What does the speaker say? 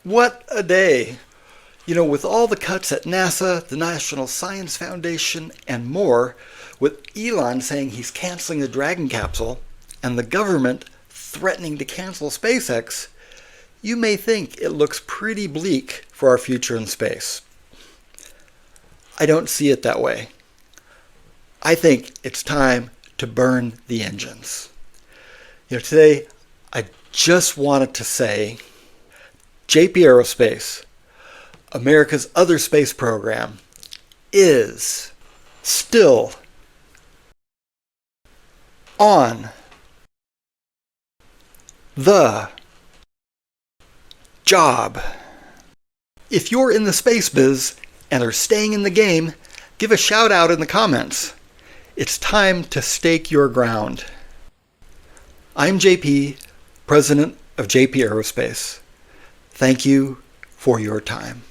What a day! You know, with all the cuts at NASA, the National Science Foundation, and more, with Elon saying he's canceling the Dragon capsule, and the government threatening to cancel SpaceX, you may think it looks pretty bleak for our future in space. I don't see it that way. I think it's time to burn the engines. You know, today I just wanted to say JP Aerospace, America's other space program, is still on the job. If you're in the space biz and are staying in the game, give a shout out in the comments. It's time to stake your ground. I'm JP, president of JP Aerospace. Thank you for your time.